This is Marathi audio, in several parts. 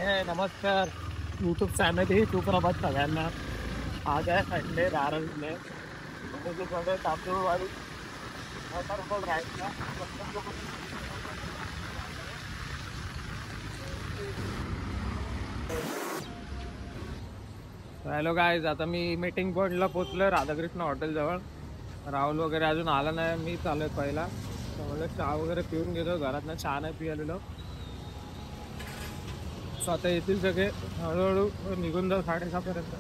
नमस्कार यूट्यूब चॅनल सुप्रभात सगळ्यांना. आज आहे संडे 12 मे. तांदूळवाडी हॅलो गाईज, आता मी मीटिंग पॉईंटला पोचलोय राधाकृष्ण हॉटेलजवळ. राहुल वगैरे अजून आला नाही. मी चालू आहे पहिला. तर चहा वगैरे पिऊन गेलो. घरातनं चहा नाही पिलेलो. स्वतः येतील सगळे. हळूहळू निघून जाऊ 6:30पर्यंत.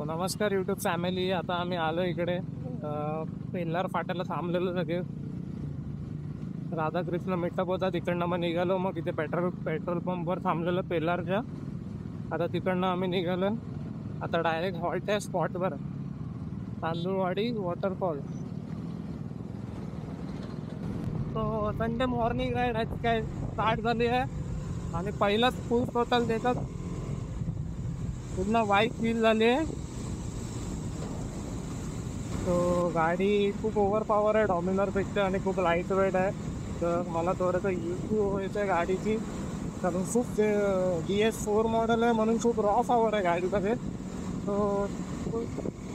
नमस्कार यूट्यूब फॅमिली. आता आम्ही आलो इकडे पेल्लार फाट्याला थांबलेलो सगळे. राधाकृष्ण मिटअप होता तिकडनं. मग निघालो. मग इथे पेट्रोल पंपवर थांबलेलं पेल्लारच्या. आता तिकडनं आम्ही निघालो. आता डायरेक्ट हॉल्ट आहे स्पॉटवर, तांदूळवाडी वॉटरफॉल. तो संडे मॉर्निंग राईड काय स्टार्ट झाली आहे आणि पहिलाच फुल टोटल देतात. पूर्ण वाईट फील झाली आहे. तो गाडी खूप ओव्हर पॉवर आहे डॉमिनरपेक्षा आणि खूप लाईट वेट आहे. तर मला थोडंसं इश्यू व्हायचं आहे गाडीची, कारण खूप DS4 मॉडेल आहे म्हणून खूप रॉ पॉवर आहे गाडीमध्ये. तो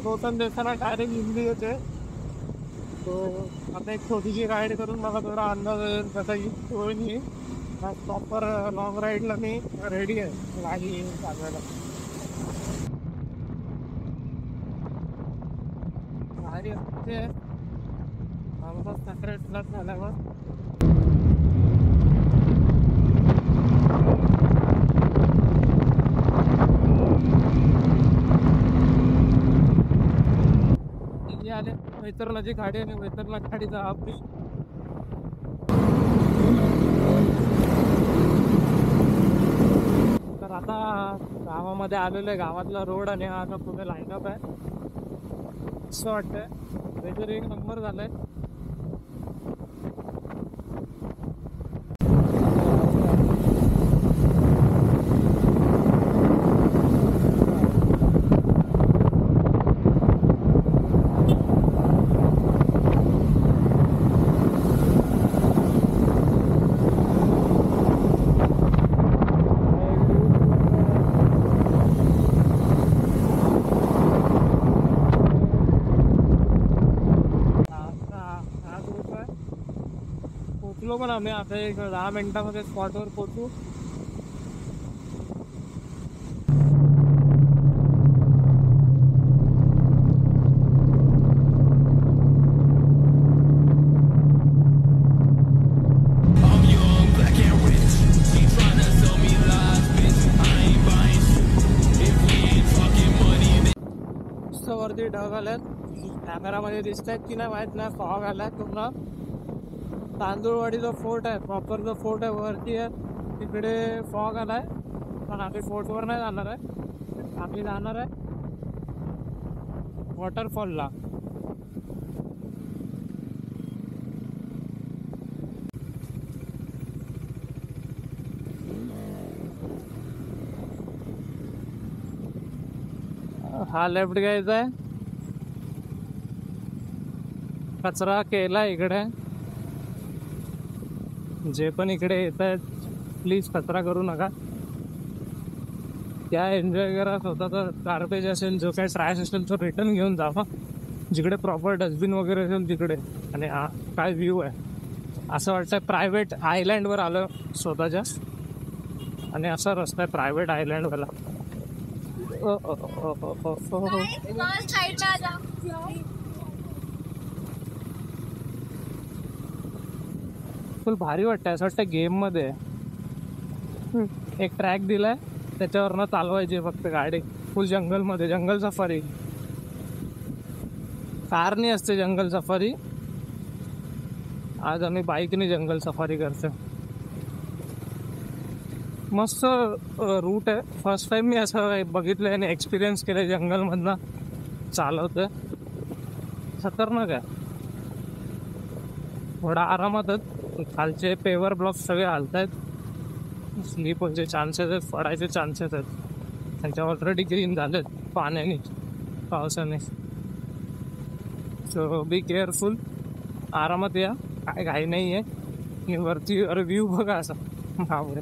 टोटल देताना डायरेक्ट इंग्लिश येते. तो आता एक छोटीशी राईड करून मला थोडा अंदाज येईल कसा इश्यू होईल. प्रॉपर लॉंग राईडला मी रेडी आहे गाडी चालवायला. गाडी असते आमचा सेपरेट झाल्यावर आले वैतरणाची गाडी आणि वैतरणा गाडीचा आपली. तर आता गावामध्ये आलेलं आहे. गावातला रोड आणि हा आता पुढे लाईनअप आहे असं वाटतंय. वेदर एक नंबर झालाय. पोचलो पण आम्ही आता एक 10 मिनिटामध्ये स्पॉटवर पोचू. वरती ढग आल्यात. कॅमेरामध्ये दिसत आहेत की नाही माहित नाही. फॉग आलाय पूर्ण. तांदूळवाडीचा फोर्ट आहे, प्रॉपर जो फोर्ट आहे वरती आहे तिकडे फॉग आलाय. पण आम्ही फोर्टवर नाही जाणार आहे. आम्ही जाणार आहे वॉटरफॉलला. हा लेफ्ट घ्यायचा आहे. कचरा केला इकडे. जे पण इकडे येत आहेत प्लीज कचरा करू नका. त्या एन्जॉय करा. स्वतःचा गार्बेज असेल, जो काही ट्रॅश असेल तो रिटर्न घेऊन जावा. जिकडे प्रॉपर डस्टबिन वगैरे असेल तिकडे. आणि हा काय व्ह्यू आहे असं वाटतंय प्रायव्हेट आयलँडवर आलं स्वतःच्या. आणि असा रस्ता आहे प्रायव्हेट आयलँडवाला. फुल भारी वाटतंय. असं वाटतं गेममध्ये एक ट्रॅक दिलाय त्याच्यावरनं चालवायची फक्त गाडी. फुल जंगलमध्ये, जंगल सफारी. कारनी असते जंगल सफारी. आज आम्ही बाईकने जंगल सफारी करतो. मस्त रूट आहे. फर्स्ट टाइम मी असं बघितलं आणि एक्सपिरियन्स केलं जंगलमधनं चालवतं. खतरनाक आहे. थोडा आरामातच. खालचे पेवर ब्लॉक सगळे हलत आहेत. स्लीप व्हायचे चान्सेस आहेत, पडायचे चान्सेस आहेत. त्यांच्या ऑलरेडी ग्रीन झालेत पाण्याने, पावसाने. So be careful. आरामात या, काय घाई नाही आहे. वरती अरे व्ह्यू बघा असा बापरे.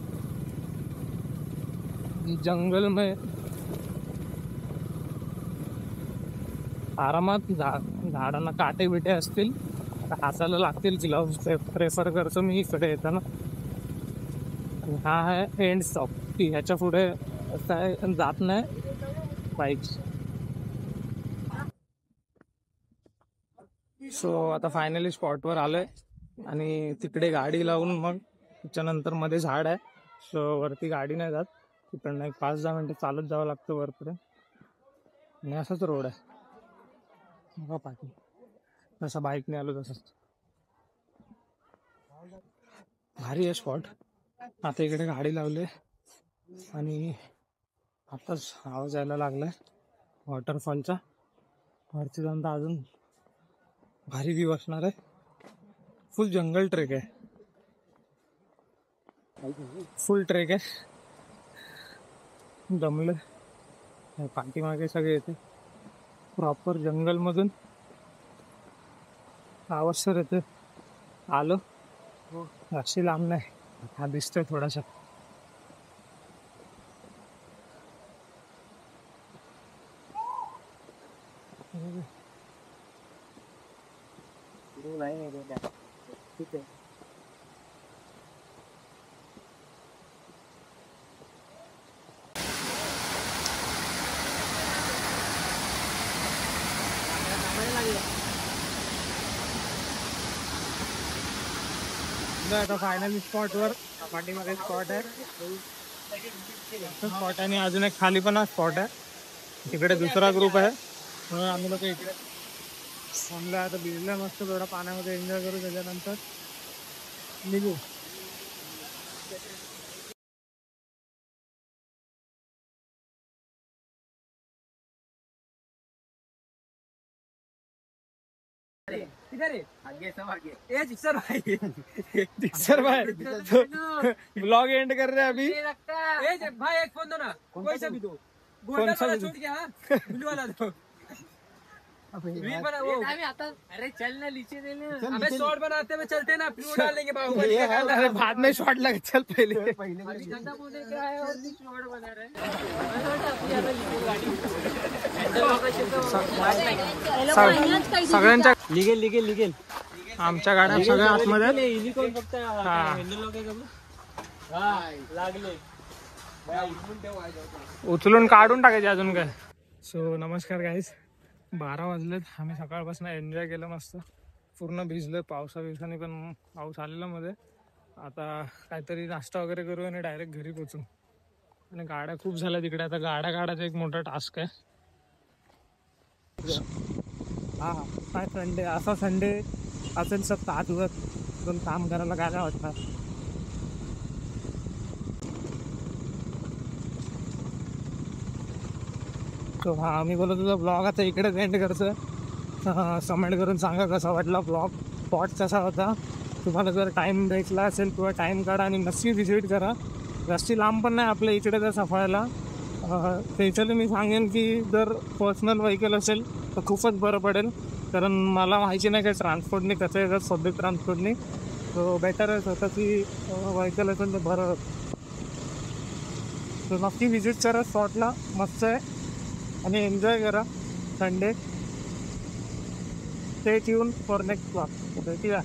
जंगल में आरामात. झाडांना काटे बिटे असतील, हाताला लागतील ग्लव्स प्रेफर करतो मी इकडे येताना. हा आहे एंड स्टॉप. ती ह्याच्या पुढे काय जात नाही बाईक. सो आता फायनली स्पॉटवर आलोय आणि तिकडे गाडी लावून मग त्याच्यानंतर मध्ये झाड आहे. सो वरती गाडी नाही जात. तिकडनं एक 5-10 मिनटं चालत जावं लागतं वरपर्यंत. आणि असाच रोड आहे बघा पाठी. जसं बाईकने आलो तसंच. भारी आहे स्पॉट. आता इकडे गाडी लावली आणि आताच आवाज यायला लागलाय वॉटरफॉलचा. वरती जाऊन तर अजून भारी व्ह्यू असणार आहे. फुल जंगल ट्रेक आहे. फुल ट्रेक आहे. दमलं. पाठीमागे सगळे येते प्रॉपर जंगलमधून. आवाज सर येते. आलो अशी लांब नाही. हा दिसतोय थोडासा. ठीक आहे. आता फायनली स्पॉटवर पाठीमागे स्पॉट आहे. स्पॉट आणि अजून एक खाली पण स्पॉट आहे. तिकडे दुसरा ग्रुप आहे म्हणून आम्ही लोक इकडे थांबलं. आता भिजलं मस्त थोडा पाण्यामध्ये एन्जॉय करू. त्याच्यानंतर निघू. सर भाई ब्लॉग एंड कर रहे हैं अभी. भाई एक फोन दो ना, कोई सा भी दो. कौन सा छोड़ के ब्लू वाला दो. रील बना वो. अरे चल ना नीचे दे ना. अबे शॉर्ट बनाते हुए चलते ना, फ्लू डाल लेंगे बाहुबली. अरे बाद में शॉट लगे. चल पहले धंधा बोलने क्या है और शॉर्ट बना रहे हैं. सगळ्यांच्या लिगेल लिगेल लिगेल. आमच्या गाड्या सगळ्या आतमध्ये. युनिकॉर्न फक्त हँडल लोक लागले. उचलून काढून टाकायचे अजून काय. सो नमस्कार गाईज. 12 वाजलेत. आम्ही सकाळपासून एन्जॉय केलं मस्त. पूर्ण भिजलं पावसाने पण. पाऊस आलेला मध्ये. आता काहीतरी नाश्ता वगैरे करू आणि डायरेक्ट घरी पोचू. आणि गाड्या खूप झाल्या तिकडे. आता गाड्या काढायचा एक मोठा टास्क आहे. हा काय संडे असा संडे असेल सर 7 दिवस दोन काम करायला काय नाही वाटणार. तो हा मी बोलत होतो ब्लॉग आता इकडेच एंड करतो. कमेंट करून सांगा कसा वाटला ब्लॉग. स्पॉट कसा होता. तुम्हाला जर टाईम भेटला असेल किंवा टाईम काढा आणि नक्की व्हिजिट करा. जास्ती लांब पण नाही आपल्या इकडे तर सफाळ्याला. त्याच्यात मी सांगेन की जर पर्सनल व्हेकल असेल तर खूपच बरं पडेल. कारण मला माहिती नाही काय ट्रान्सपोर्टने कसं येतात पब्लिक ट्रान्सपोर्टने. सो बेटर आहे स्वतःची व्हेकल असेल तर बरं. सो नक्की व्हिजिट करा स्पॉटला. मस्त आहे आणि एन्जॉय करा Sunday. Stay tune for next blog. भेटूया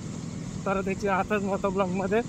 परत याची आताच मोठ्या ब्लॉगमध्ये.